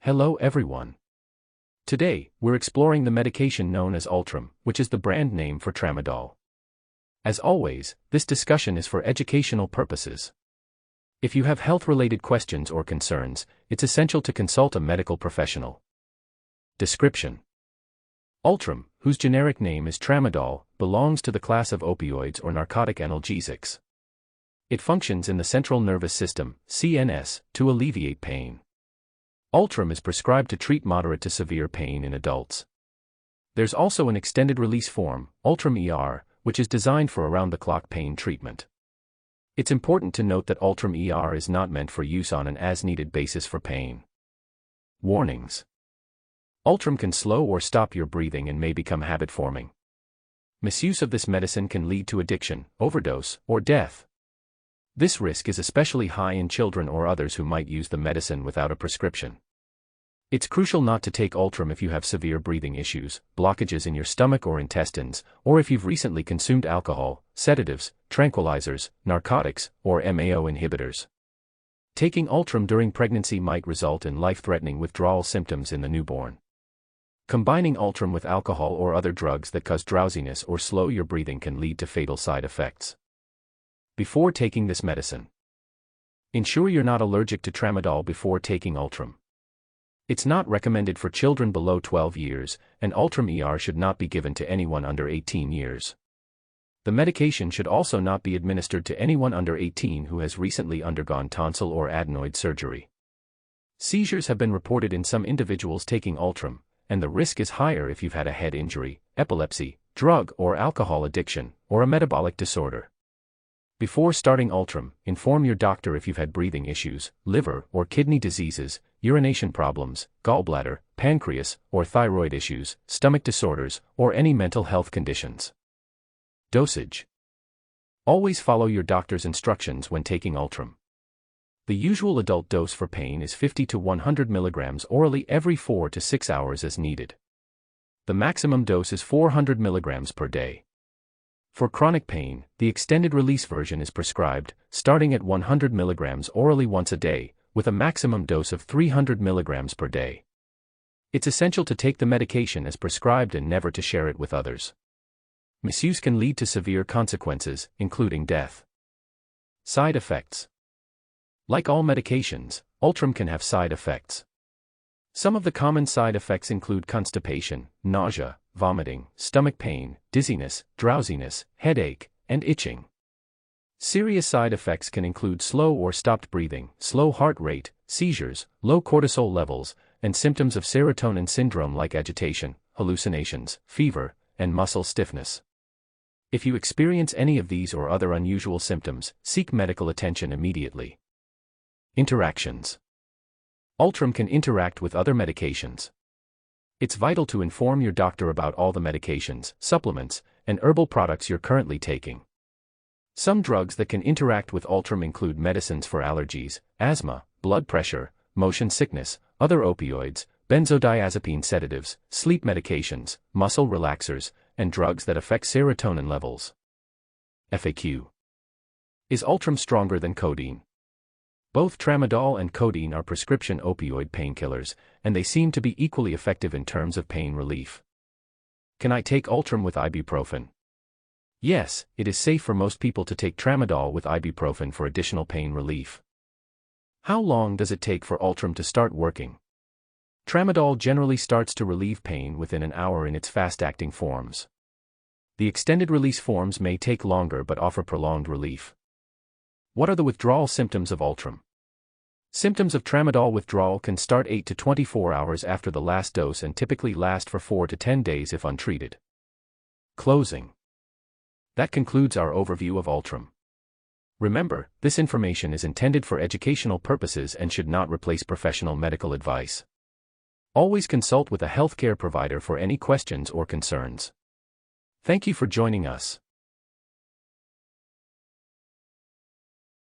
Hello everyone. Today, we're exploring the medication known as Ultram, which is the brand name for tramadol. As always, this discussion is for educational purposes. If you have health-related questions or concerns, it's essential to consult a medical professional. Description: Ultram, whose generic name is tramadol, belongs to the class of opioids or narcotic analgesics. It functions in the central nervous system, CNS, to alleviate pain. Ultram is prescribed to treat moderate to severe pain in adults. There's also an extended-release form, Ultram ER, which is designed for around-the-clock pain treatment. It's important to note that Ultram ER is not meant for use on an as-needed basis for pain. Warnings: Ultram can slow or stop your breathing and may become habit-forming. Misuse of this medicine can lead to addiction, overdose, or death. This risk is especially high in children or others who might use the medicine without a prescription. It's crucial not to take Ultram if you have severe breathing issues, blockages in your stomach or intestines, or if you've recently consumed alcohol, sedatives, tranquilizers, narcotics, or MAO inhibitors. Taking Ultram during pregnancy might result in life-threatening withdrawal symptoms in the newborn. Combining Ultram with alcohol or other drugs that cause drowsiness or slow your breathing can lead to fatal side effects. Before taking this medicine, ensure you're not allergic to tramadol before taking Ultram. It's not recommended for children below 12 years, and Ultram ER should not be given to anyone under 18 years. The medication should also not be administered to anyone under 18 who has recently undergone tonsil or adenoid surgery. Seizures have been reported in some individuals taking Ultram, and the risk is higher if you've had a head injury, epilepsy, drug or alcohol addiction, or a metabolic disorder. Before starting Ultram, inform your doctor if you've had breathing issues, liver or kidney diseases, urination problems, gallbladder, pancreas, or thyroid issues, stomach disorders, or any mental health conditions. Dosage: always follow your doctor's instructions when taking Ultram. The usual adult dose for pain is 50 to 100 mg orally every 4 to 6 hours as needed. The maximum dose is 400 mg per day. For chronic pain, the extended-release version is prescribed, starting at 100 mg orally once a day, with a maximum dose of 300 mg per day. It's essential to take the medication as prescribed and never to share it with others. Misuse can lead to severe consequences, including death. Side effects: like all medications, Ultram can have side effects. Some of the common side effects include constipation, nausea, vomiting, stomach pain, dizziness, drowsiness, headache, and itching. Serious side effects can include slow or stopped breathing, slow heart rate, seizures, low cortisol levels, and symptoms of serotonin syndrome like agitation, hallucinations, fever, and muscle stiffness. If you experience any of these or other unusual symptoms, seek medical attention immediately. Interactions: Ultram can interact with other medications. It's vital to inform your doctor about all the medications, supplements, and herbal products you're currently taking. Some drugs that can interact with Ultram include medicines for allergies, asthma, blood pressure, motion sickness, other opioids, benzodiazepine sedatives, sleep medications, muscle relaxers, and drugs that affect serotonin levels. FAQ: is Ultram stronger than codeine? Both tramadol and codeine are prescription opioid painkillers, and they seem to be equally effective in terms of pain relief. Can I take Ultram with ibuprofen? Yes, it is safe for most people to take tramadol with ibuprofen for additional pain relief. How long does it take for Ultram to start working? Tramadol generally starts to relieve pain within an hour in its fast-acting forms. The extended-release forms may take longer but offer prolonged relief. What are the withdrawal symptoms of Ultram? Symptoms of tramadol withdrawal can start 8 to 24 hours after the last dose and typically last for 4 to 10 days if untreated. Closing. That concludes our overview of Ultram. Remember, this information is intended for educational purposes and should not replace professional medical advice. Always consult with a healthcare provider for any questions or concerns. Thank you for joining us.